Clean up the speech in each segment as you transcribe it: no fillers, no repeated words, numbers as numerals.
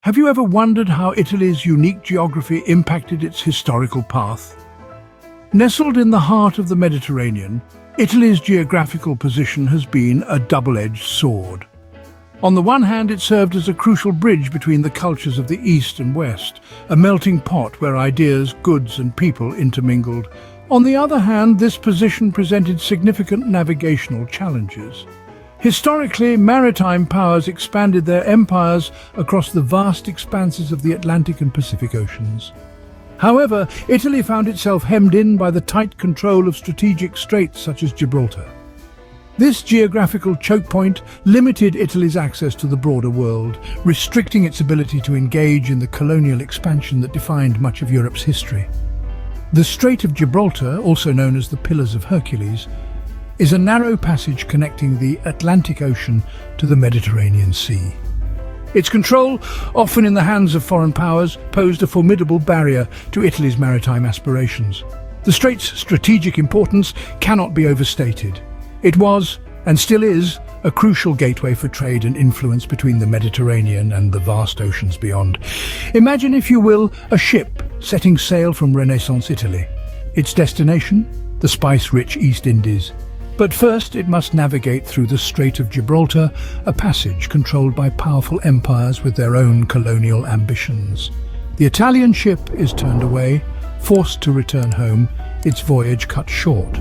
Have you ever wondered how Italy's unique geography impacted its historical path? Nestled in the heart of the Mediterranean, Italy's geographical position has been a double-edged sword. On the one hand, it served as a crucial bridge between the cultures of the East and West, a melting pot where ideas, goods and people intermingled. On the other hand, this position presented significant navigational challenges. Historically, maritime powers expanded their empires across the vast expanses of the Atlantic and Pacific Oceans. However, Italy found itself hemmed in by the tight control of strategic straits such as Gibraltar. This geographical choke point limited Italy's access to the broader world, restricting its ability to engage in the colonial expansion that defined much of Europe's history. The Strait of Gibraltar, also known as the Pillars of Hercules, is a narrow passage connecting the Atlantic Ocean to the Mediterranean Sea. Its control, often in the hands of foreign powers, posed a formidable barrier to Italy's maritime aspirations. The strait's strategic importance cannot be overstated. It was, and still is, a crucial gateway for trade and influence between the Mediterranean and the vast oceans beyond. Imagine, if you will, a ship setting sail from Renaissance Italy. Its destination? The spice-rich East Indies. But first, it must navigate through the Strait of Gibraltar, a passage controlled by powerful empires with their own colonial ambitions. The Italian ship is turned away, forced to return home, its voyage cut short.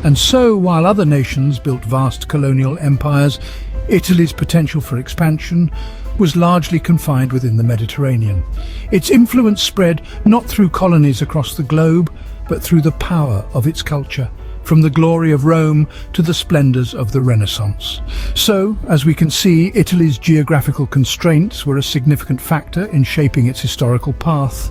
And so, while other nations built vast colonial empires, Italy's potential for expansion was largely confined within the Mediterranean. Its influence spread not through colonies across the globe, but through the power of its culture, from the glory of Rome to the splendors of the Renaissance. So, as we can see, Italy's geographical constraints were a significant factor in shaping its historical path,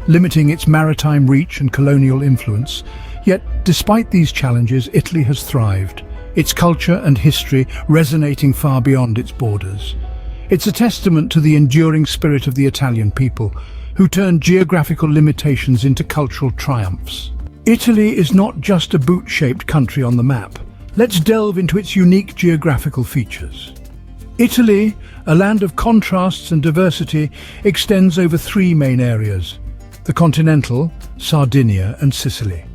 limiting its maritime reach and colonial influence. Yet, despite these challenges, Italy has thrived, its culture and history resonating far beyond its borders. It's a testament to the enduring spirit of the Italian people, who turned geographical limitations into cultural triumphs. Italy is not just a boot-shaped country on the map. Let's delve into its unique geographical features. Italy, a land of contrasts and diversity, extends over three main areas: the continental, Sardinia and Sicily.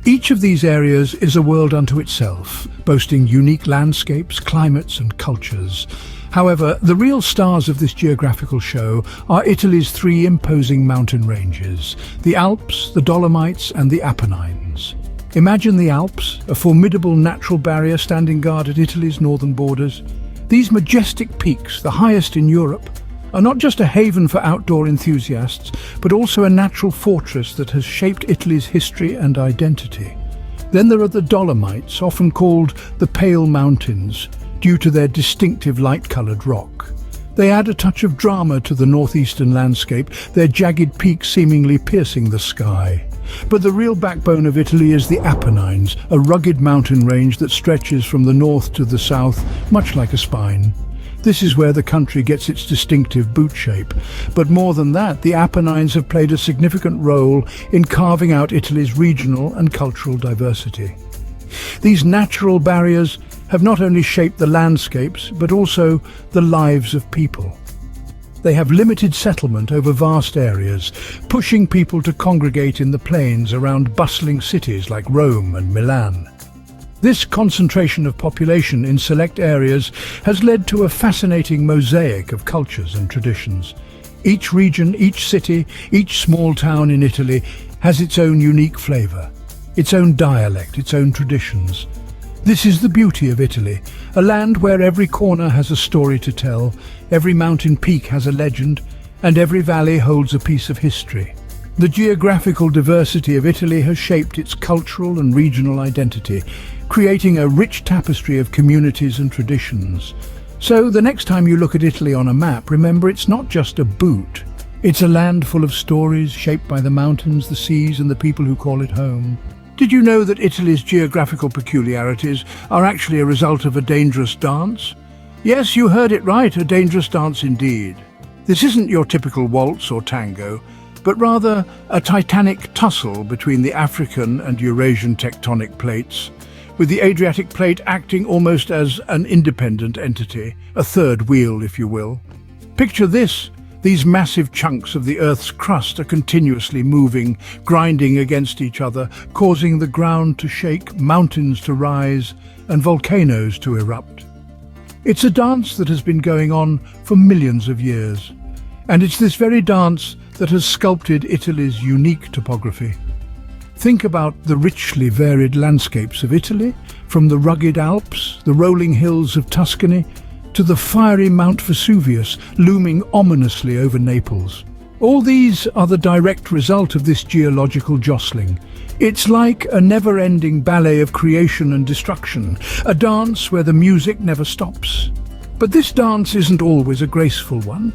Each of these areas is a world unto itself, boasting unique landscapes, climates and cultures. However, the real stars of this geographical show are Italy's three imposing mountain ranges: the Alps, the Dolomites and the Apennines. Imagine the Alps, a formidable natural barrier standing guard at Italy's northern borders. These majestic peaks, the highest in Europe, are not just a haven for outdoor enthusiasts, but also a natural fortress that has shaped Italy's history and identity. Then there are the Dolomites, often called the Pale Mountains, due to their distinctive light-coloured rock. They add a touch of drama to the northeastern landscape, their jagged peaks seemingly piercing the sky. But the real backbone of Italy is the Apennines, a rugged mountain range that stretches from the north to the south, much like a spine. This is where the country gets its distinctive boot shape. But more than that, the Apennines have played a significant role in carving out Italy's regional and cultural diversity. These natural barriers have not only shaped the landscapes, but also the lives of people. They have limited settlement over vast areas, pushing people to congregate in the plains around bustling cities like Rome and Milan. This concentration of population in select areas has led to a fascinating mosaic of cultures and traditions. Each region, each city, each small town in Italy has its own unique flavour, its own dialect, its own traditions. This is the beauty of Italy, a land where every corner has a story to tell, every mountain peak has a legend, and every valley holds a piece of history. The geographical diversity of Italy has shaped its cultural and regional identity, creating a rich tapestry of communities and traditions. So, the next time you look at Italy on a map, remember it's not just a boot. It's a land full of stories shaped by the mountains, the seas, and the people who call it home. Did you know that Italy's geographical peculiarities are actually a result of a dangerous dance? Yes, you heard it right, a dangerous dance indeed. This isn't your typical waltz or tango, but rather a titanic tussle between the African and Eurasian tectonic plates, with the Adriatic plate acting almost as an independent entity, a third wheel, if you will. Picture this: These massive chunks of the Earth's crust are continuously moving, grinding against each other, causing the ground to shake, mountains to rise, and volcanoes to erupt. It's a dance that has been going on for millions of years, and it's this very dance that has sculpted Italy's unique topography. Think about the richly varied landscapes of Italy, from the rugged Alps, the rolling hills of Tuscany, to the fiery Mount Vesuvius looming ominously over Naples. All these are the direct result of this geological jostling. It's like a never-ending ballet of creation and destruction, a dance where the music never stops. But this dance isn't always a graceful one.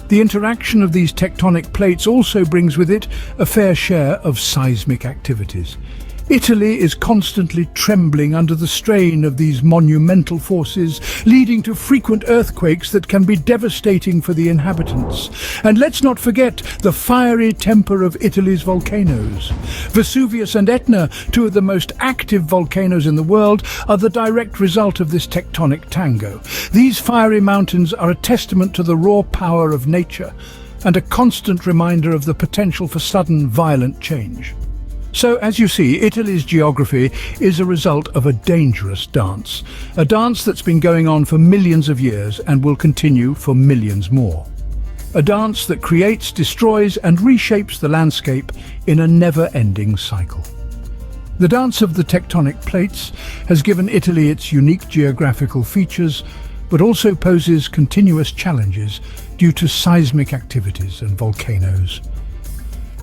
The interaction of these tectonic plates also brings with it a fair share of seismic activities. Italy is constantly trembling under the strain of these monumental forces, leading to frequent earthquakes that can be devastating for the inhabitants. And let's not forget the fiery temper of Italy's volcanoes. Vesuvius and Etna, two of the most active volcanoes in the world, are the direct result of this tectonic tango. These fiery mountains are a testament to the raw power of nature and a constant reminder of the potential for sudden, violent change. So, as you see, Italy's geography is a result of a dangerous dance. A dance that's been going on for millions of years and will continue for millions more. A dance that creates, destroys and reshapes the landscape in a never-ending cycle. The dance of the tectonic plates has given Italy its unique geographical features, but also poses continuous challenges due to seismic activities and volcanoes.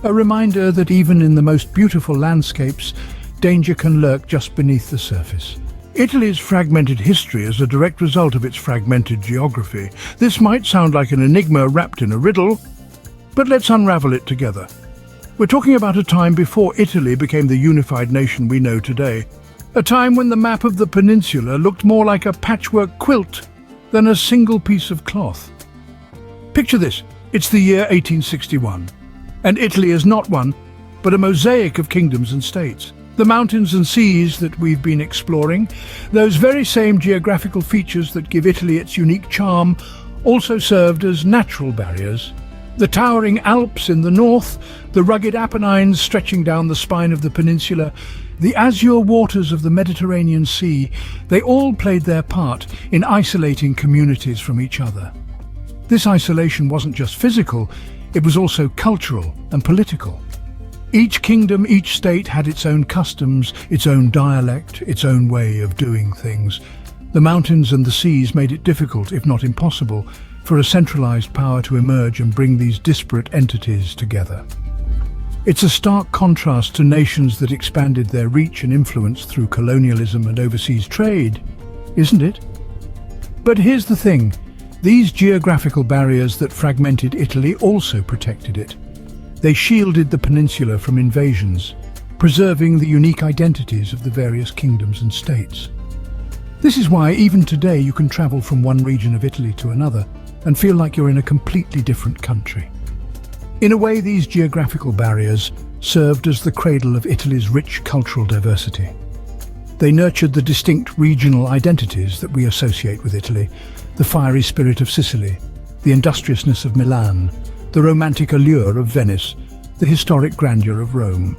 A reminder that even in the most beautiful landscapes, danger can lurk just beneath the surface. Italy's fragmented history is a direct result of its fragmented geography. This might sound like an enigma wrapped in a riddle, but let's unravel it together. We're talking about a time before Italy became the unified nation we know today. A time when the map of the peninsula looked more like a patchwork quilt than a single piece of cloth. Picture this, it's the year 1861. And Italy is not one, but a mosaic of kingdoms and states. The mountains and seas that we've been exploring, those very same geographical features that give Italy its unique charm, also served as natural barriers. The towering Alps in the north, the rugged Apennines stretching down the spine of the peninsula, the azure waters of the Mediterranean Sea, they all played their part in isolating communities from each other. This isolation wasn't just physical, it was also cultural and political. Each kingdom, each state had its own customs, its own dialect, its own way of doing things. The mountains and the seas made it difficult, if not impossible, for a centralized power to emerge and bring these disparate entities together. It's a stark contrast to nations that expanded their reach and influence through colonialism and overseas trade, isn't it? But here's the thing. These geographical barriers that fragmented Italy also protected it. They shielded the peninsula from invasions, preserving the unique identities of the various kingdoms and states. This is why even today you can travel from one region of Italy to another and feel like you're in a completely different country. In a way, these geographical barriers served as the cradle of Italy's rich cultural diversity. They nurtured the distinct regional identities that we associate with Italy: the fiery spirit of Sicily, the industriousness of Milan, the romantic allure of Venice, the historic grandeur of Rome.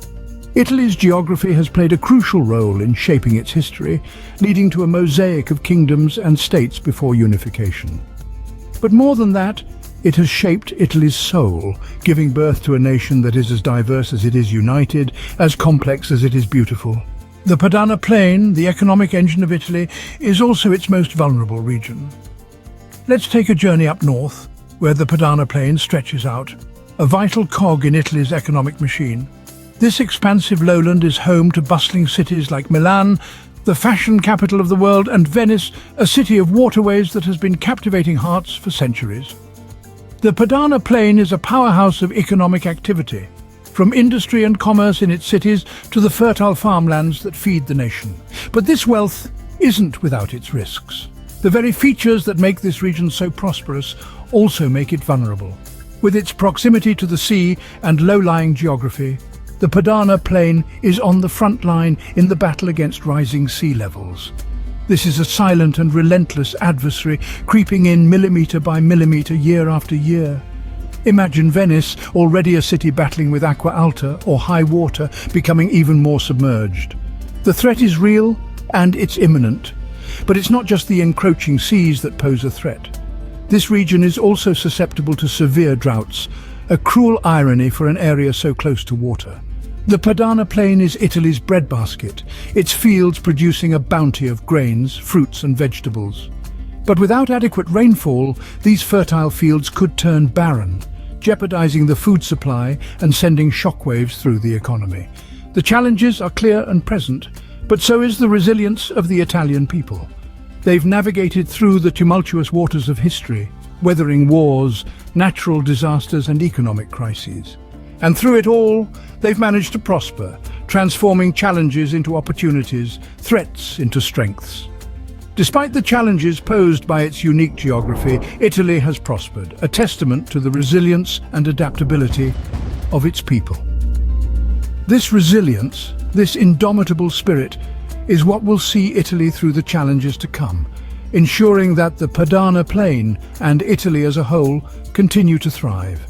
Italy's geography has played a crucial role in shaping its history, leading to a mosaic of kingdoms and states before unification. But more than that, it has shaped Italy's soul, giving birth to a nation that is as diverse as it is united, as complex as it is beautiful. The Padana Plain, the economic engine of Italy, is also its most vulnerable region. Let's take a journey up north, where the Padana Plain stretches out, a vital cog in Italy's economic machine. This expansive lowland is home to bustling cities like Milan, the fashion capital of the world, and Venice, a city of waterways that has been captivating hearts for centuries. The Padana Plain is a powerhouse of economic activity, from industry and commerce in its cities to the fertile farmlands that feed the nation. But this wealth isn't without its risks. The very features that make this region so prosperous also make it vulnerable. With its proximity to the sea and low-lying geography, the Padana Plain is on the front line in the battle against rising sea levels. This is a silent and relentless adversary, creeping in millimetre by millimetre year after year. Imagine Venice, already a city battling with acqua alta or high water, becoming even more submerged. The threat is real and it's imminent. But it's not just the encroaching seas that pose a threat. This region is also susceptible to severe droughts, a cruel irony for an area so close to water. The Padana Plain is Italy's breadbasket, its fields producing a bounty of grains, fruits and vegetables. But without adequate rainfall, these fertile fields could turn barren, jeopardizing the food supply and sending shockwaves through the economy. The challenges are clear and present, but so is the resilience of the Italian people. They've navigated through the tumultuous waters of history, weathering wars, natural disasters and economic crises. And through it all, they've managed to prosper, transforming challenges into opportunities, threats into strengths. Despite the challenges posed by its unique geography, Italy has prospered, a testament to the resilience and adaptability of its people. This resilience, this indomitable spirit, is what will see Italy through the challenges to come, ensuring that the Padana Plain and Italy as a whole continue to thrive.